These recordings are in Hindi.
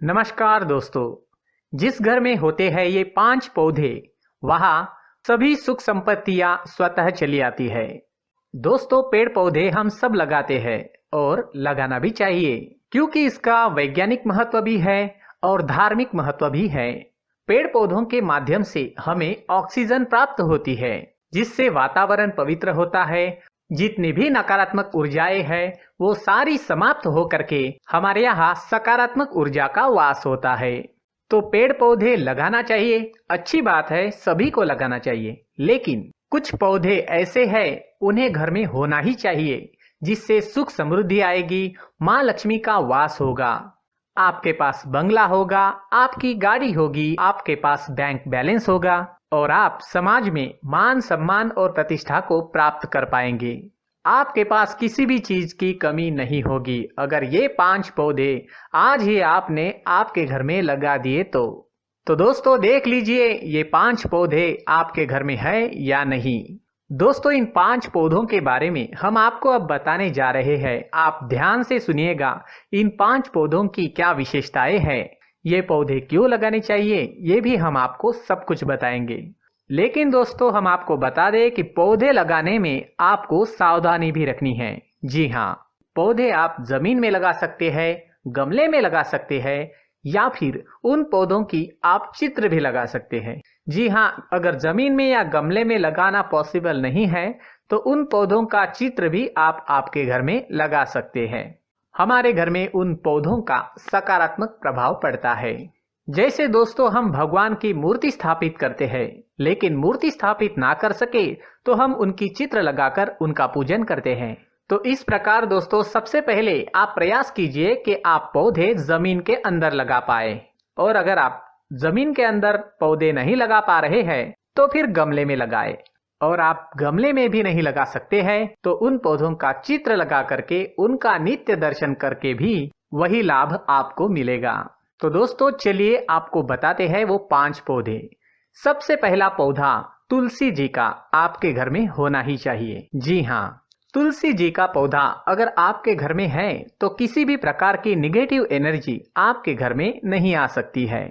नमस्कार दोस्तों। जिस घर में होते हैं ये 5 पौधे, वहाँ सभी सुख संपत्तियाँ स्वतः चली आती है। दोस्तों, पेड़ पौधे हम सब लगाते हैं और लगाना भी चाहिए, क्योंकि इसका वैज्ञानिक महत्व भी है और धार्मिक महत्व भी है। पेड़ पौधों के माध्यम से हमें ऑक्सीजन प्राप्त होती है, जिससे वातावरण पवित्र होता है। जितनी भी नकारात्मक ऊर्जाएं हैं वो सारी समाप्त होकर के हमारे यहाँ सकारात्मक ऊर्जा का वास होता है। तो पेड़ पौधे लगाना चाहिए, अच्छी बात है, सभी को लगाना चाहिए। लेकिन कुछ पौधे ऐसे हैं, उन्हें घर में होना ही चाहिए, जिससे सुख समृद्धि आएगी, माँ लक्ष्मी का वास होगा। आपके पास बंगला होगा, आपकी गाड़ी होगी, आपके पास बैंक बैलेंस होगा और आप समाज में मान सम्मान और प्रतिष्ठा को प्राप्त कर पाएंगे। आपके पास किसी भी चीज की कमी नहीं होगी अगर ये 5 पौधे आज ही आपने आपके घर में लगा दिए तो दोस्तों देख लीजिए ये 5 पौधे आपके घर में है या नहीं। दोस्तों, इन 5 पौधों के बारे में हम आपको अब बताने जा रहे हैं। आप ध्यान से सुनिएगा, इन 5 पौधों की क्या विशेषताएं हैं, ये पौधे क्यों लगाने चाहिए, ये भी हम आपको सब कुछ बताएंगे। लेकिन दोस्तों, हम आपको बता दें कि पौधे लगाने में आपको सावधानी भी रखनी है। जी हाँ, पौधे आप जमीन में लगा सकते हैं, गमले में लगा सकते हैं, या फिर उन पौधों की आप चित्र भी लगा सकते हैं। जी हाँ, अगर जमीन में या गमले में लगाना पॉसिबल नहीं है तो उन पौधों का चित्र भी आप आपके घर में लगा सकते हैं। हमारे घर में उन पौधों का सकारात्मक प्रभाव पड़ता है। जैसे दोस्तों, हम भगवान की मूर्ति स्थापित करते हैं, लेकिन मूर्ति स्थापित ना कर सके तो हम उनकी चित्र लगाकर उनका पूजन करते हैं। तो इस प्रकार दोस्तों, सबसे पहले आप प्रयास कीजिए कि आप पौधे जमीन के अंदर लगा पाए, और अगर आप जमीन के अंदर पौधे नहीं लगा पा रहे हैं तो फिर गमले में लगाए, और आप गमले में भी नहीं लगा सकते हैं तो उन पौधों का चित्र लगा करके उनका नित्य दर्शन करके भी वही लाभ आपको मिलेगा। तो दोस्तों चलिए आपको बताते हैं वो 5 पौधे। सबसे पहला पौधा तुलसी जी का आपके घर में होना ही चाहिए। जी हाँ, तुलसी जी का पौधा अगर आपके घर में है तो किसी भी प्रकार की निगेटिव एनर्जी आपके घर में नहीं आ सकती है,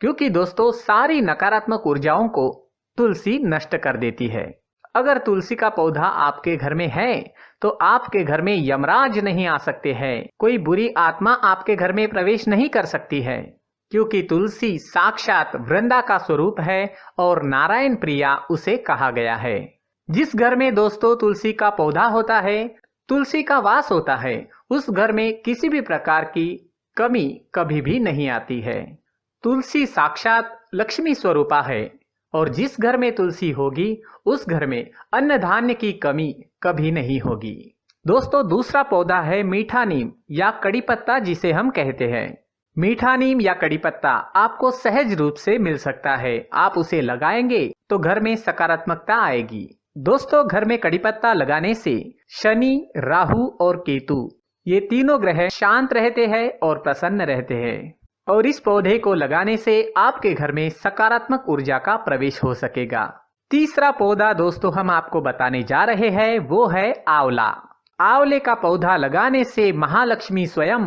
क्योंकि दोस्तों सारी नकारात्मक ऊर्जाओं को तुलसी नष्ट कर देती है। अगर तुलसी का पौधा आपके घर में है तो आपके घर में यमराज नहीं आ सकते हैं, कोई बुरी आत्मा आपके घर में प्रवेश नहीं कर सकती है, क्योंकि तुलसी साक्षात वृंदा का स्वरूप है और नारायण प्रिया उसे कहा गया है। जिस घर में दोस्तों तुलसी का पौधा होता है, तुलसी का वास होता है, उस घर में किसी भी प्रकार की कमी कभी भी नहीं आती है। तुलसी साक्षात लक्ष्मी स्वरूपा है, और जिस घर में तुलसी होगी उस घर में अन्न धान्य की कमी कभी नहीं होगी। दोस्तों, दूसरा पौधा है मीठा नीम या कड़ी पत्ता, जिसे हम कहते हैं। मीठा नीम या कड़ी पत्ता आपको सहज रूप से मिल सकता है। आप उसे लगाएंगे तो घर में सकारात्मकता आएगी। दोस्तों, घर में कड़ी पत्ता लगाने से शनि, राहु और केतु ये तीनों ग्रह शांत रहते हैं और प्रसन्न रहते हैं, और इस पौधे को लगाने से आपके घर में सकारात्मक ऊर्जा का प्रवेश हो सकेगा। तीसरा पौधा दोस्तों हम आपको बताने जा रहे हैं वो है आंवला। आंवले का पौधा लगाने से महालक्ष्मी स्वयं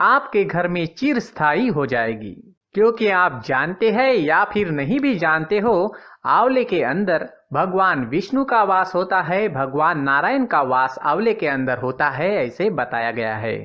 आपके घर में चिरस्थायी हो जाएगी, क्योंकि आप जानते हैं या फिर नहीं भी जानते हो, आंवले के अंदर भगवान विष्णु का वास होता है, भगवान नारायण का वास आंवले के अंदर होता है, ऐसे बताया गया है।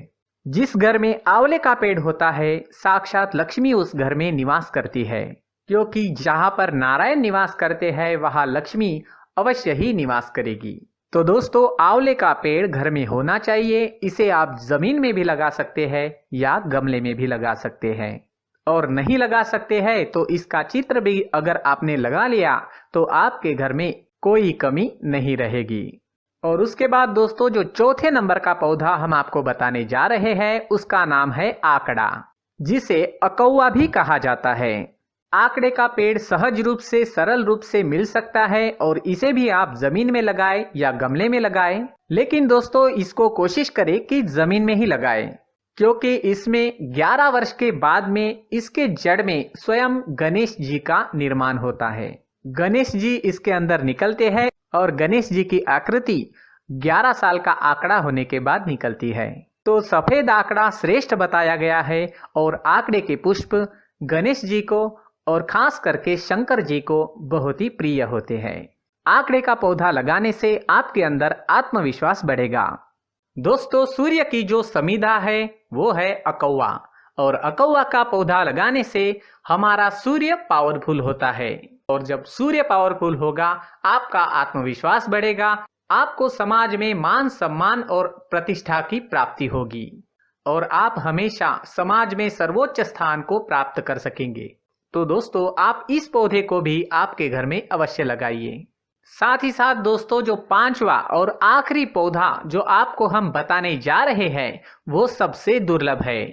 जिस घर में आंवले का पेड़ होता है, साक्षात लक्ष्मी उस घर में निवास करती है, क्योंकि जहाँ पर नारायण निवास करते हैं वहाँ लक्ष्मी अवश्य ही निवास करेगी। तो दोस्तों, आंवले का पेड़ घर में होना चाहिए। इसे आप जमीन में भी लगा सकते हैं या गमले में भी लगा सकते हैं, और नहीं लगा सकते हैं तो इसका चित्र भी अगर आपने लगा लिया तो आपके घर में कोई कमी नहीं रहेगी। और उसके बाद दोस्तों, जो चौथे नंबर का पौधा हम आपको बताने जा रहे हैं उसका नाम है आकड़ा, जिसे अकौआ भी कहा जाता है। आकड़े का पेड़ सहज रूप से, सरल रूप से मिल सकता है, और इसे भी आप जमीन में लगाएं या गमले में लगाएं। लेकिन दोस्तों, इसको कोशिश करें कि जमीन में ही लगाएं, क्योंकि इसमें 11 वर्ष के बाद में इसके जड़ में स्वयं गणेश जी का निर्माण होता है। गणेश जी इसके अंदर निकलते हैं, और गणेश जी की आकृति 11 साल का आंकड़ा होने के बाद निकलती है। तो सफेद आंकड़ा श्रेष्ठ बताया गया है और आंकड़े के पुष्प गणेश जी को और खास करके शंकर जी को बहुत ही प्रिय होते हैं। आंकड़े का पौधा लगाने से आपके अंदर आत्मविश्वास बढ़ेगा। दोस्तों, सूर्य की जो समिधा है वो है अकौवा, और अकौवा का पौधा लगाने से हमारा सूर्य पावरफुल होता है, और जब सूर्य पावरफुल होगा आपका आत्मविश्वास बढ़ेगा, आपको समाज में मान सम्मान और प्रतिष्ठा की प्राप्ति होगी और आप हमेशा समाज में सर्वोच्च स्थान को प्राप्त कर सकेंगे। तो दोस्तों, आप इस पौधे को भी आपके घर में अवश्य लगाइए। साथ ही साथ दोस्तों, जो पांचवा और आखिरी पौधा जो आपको हम बताने जा रहे हैं वो सबसे दुर्लभ है।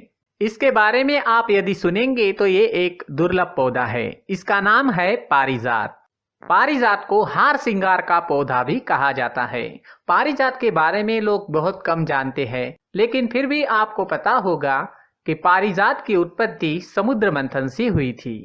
इसके बारे में आप यदि सुनेंगे तो ये एक दुर्लभ पौधा है। इसका नाम है पारिजात। पारिजात को हार श्रृंगार का पौधा भी कहा जाता है। पारिजात के बारे में लोग बहुत कम जानते हैं, लेकिन फिर भी आपको पता होगा कि पारिजात की उत्पत्ति समुद्र मंथन से हुई थी,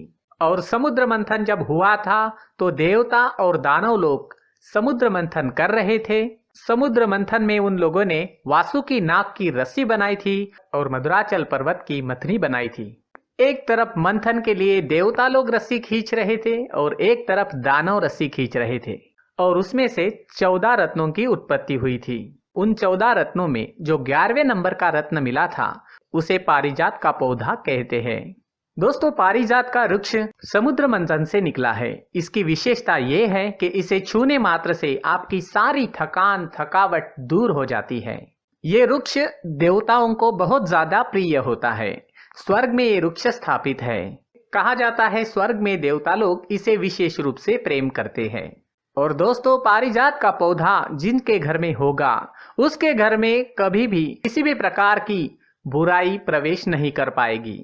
और समुद्र मंथन जब हुआ था तो देवता और दानव लोग समुद्र मंथन कर रहे थे। समुद्र मंथन में उन लोगों ने वासुकी नाग की रस्सी बनाई थी और मधुराचल पर्वत की मथनी बनाई थी। एक तरफ मंथन के लिए देवता लोग रस्सी खींच रहे थे और एक तरफ दानव रस्सी खींच रहे थे, और उसमें से 14 रत्नों की उत्पत्ति हुई थी। उन 14 रत्नों में जो 11वें नंबर का रत्न मिला था उसे पारिजात का पौधा कहते हैं। दोस्तों, पारिजात का वृक्ष समुद्र मंथन से निकला है। इसकी विशेषता ये है कि इसे छूने मात्र से आपकी सारी थकान थकावट दूर हो जाती है। ये वृक्ष देवताओं को बहुत ज्यादा प्रिय होता है। स्वर्ग में ये वृक्ष स्थापित है। कहा जाता है स्वर्ग में देवता लोग इसे विशेष रूप से प्रेम करते हैं। और दोस्तों, पारिजात का पौधा जिनके घर में होगा उसके घर में कभी भी किसी भी प्रकार की बुराई प्रवेश नहीं कर पाएगी,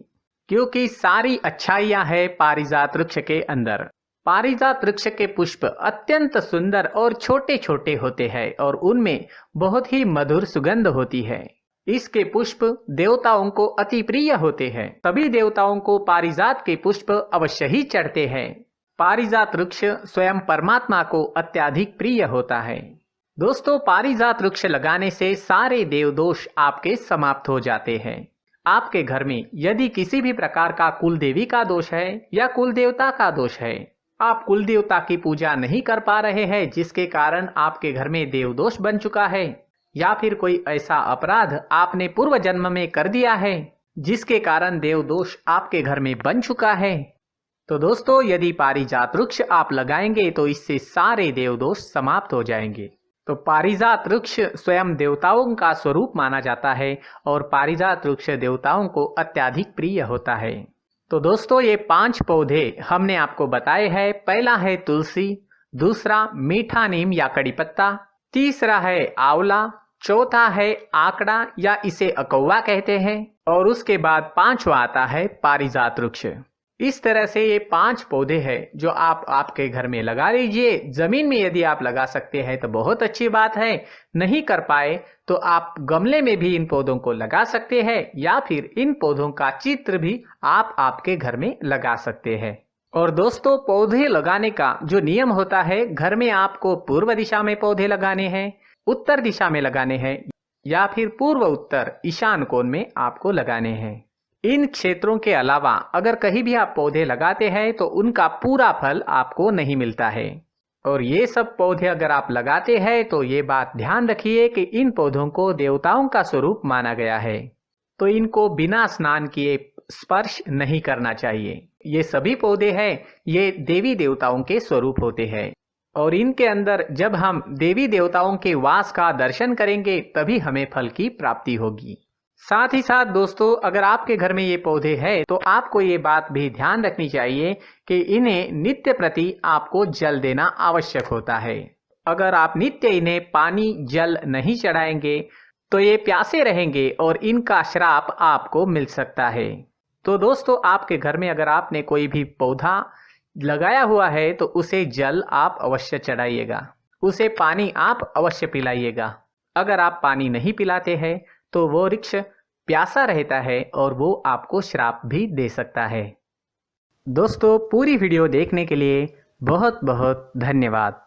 क्योंकि सारी अच्छाइयां है पारिजात वृक्ष के अंदर। पारिजात वृक्ष के पुष्प अत्यंत सुंदर और छोटे छोटे होते हैं और उनमें बहुत ही मधुर सुगंध होती है। इसके पुष्प देवताओं को अति प्रिय होते हैं। सभी देवताओं को पारिजात के पुष्प अवश्य ही चढ़ते हैं। पारिजात वृक्ष स्वयं परमात्मा को अत्यधिक प्रिय होता है। दोस्तों, पारिजात वृक्ष लगाने से सारे देवदोष आपके समाप्त हो जाते हैं। आपके घर में यदि किसी भी प्रकार का कुल देवी का दोष है या कुल देवता का दोष है, आप कुल देवता की पूजा नहीं कर पा रहे हैं जिसके कारण आपके घर में देवदोष बन चुका है, या फिर कोई ऐसा अपराध आपने पूर्व जन्म में कर दिया है जिसके कारण देवदोष आपके घर में बन चुका है, तो दोस्तों, यदि पारिजात वृक्ष आप लगाएंगे तो इससे सारे देवदोष समाप्त हो जाएंगे। तो पारिजात वृक्ष स्वयं देवताओं का स्वरूप माना जाता है और पारिजात वृक्ष देवताओं को अत्यधिक प्रिय होता है। तो दोस्तों, ये 5 पौधे हमने आपको बताए हैं। पहला है तुलसी, दूसरा मीठा नीम या कड़ी पत्ता, तीसरा है आंवला, चौथा है आंकड़ा या इसे अकौवा कहते हैं, और उसके बाद 5वां आता है पारिजात वृक्ष। इस तरह से ये 5 पौधे हैं जो आप आपके घर में लगा लीजिए। जमीन में यदि आप लगा सकते हैं तो बहुत अच्छी बात है, नहीं कर पाए तो आप गमले में भी इन पौधों को लगा सकते हैं, या फिर इन पौधों का चित्र भी आप आपके घर में लगा सकते हैं। और दोस्तों, पौधे लगाने का जो नियम होता है, घर में आपको पूर्व दिशा में पौधे लगाने हैं, उत्तर दिशा में लगाने हैं, या फिर पूर्व उत्तर ईशान कोण में आपको लगाने हैं। इन क्षेत्रों के अलावा अगर कहीं भी आप पौधे लगाते हैं तो उनका पूरा फल आपको नहीं मिलता है। और ये सब पौधे अगर आप लगाते हैं तो ये बात ध्यान रखिए कि इन पौधों को देवताओं का स्वरूप माना गया है, तो इनको बिना स्नान किए स्पर्श नहीं करना चाहिए। ये सभी पौधे हैं, ये देवी देवताओं के स्वरूप होते हैं, और इनके अंदर जब हम देवी देवताओं के वास का दर्शन करेंगे तभी हमें फल की प्राप्ति होगी। साथ ही साथ दोस्तों, अगर आपके घर में ये पौधे हैं तो आपको ये बात भी ध्यान रखनी चाहिए कि इन्हें नित्य प्रति आपको जल देना आवश्यक होता है। अगर आप नित्य इन्हें पानी जल नहीं चढ़ाएंगे तो ये प्यासे रहेंगे और इनका श्राप आपको मिल सकता है। तो दोस्तों, आपके घर में अगर आपने कोई भी पौधा लगाया हुआ है तो उसे जल आप अवश्य चढ़ाइएगा, उसे पानी आप अवश्य पिलाइएगा। अगर आप पानी नहीं पिलाते हैं तो वो वृक्ष प्यासा रहता है और वो आपको श्राप भी दे सकता है। दोस्तों, पूरी वीडियो देखने के लिए बहुत बहुत धन्यवाद।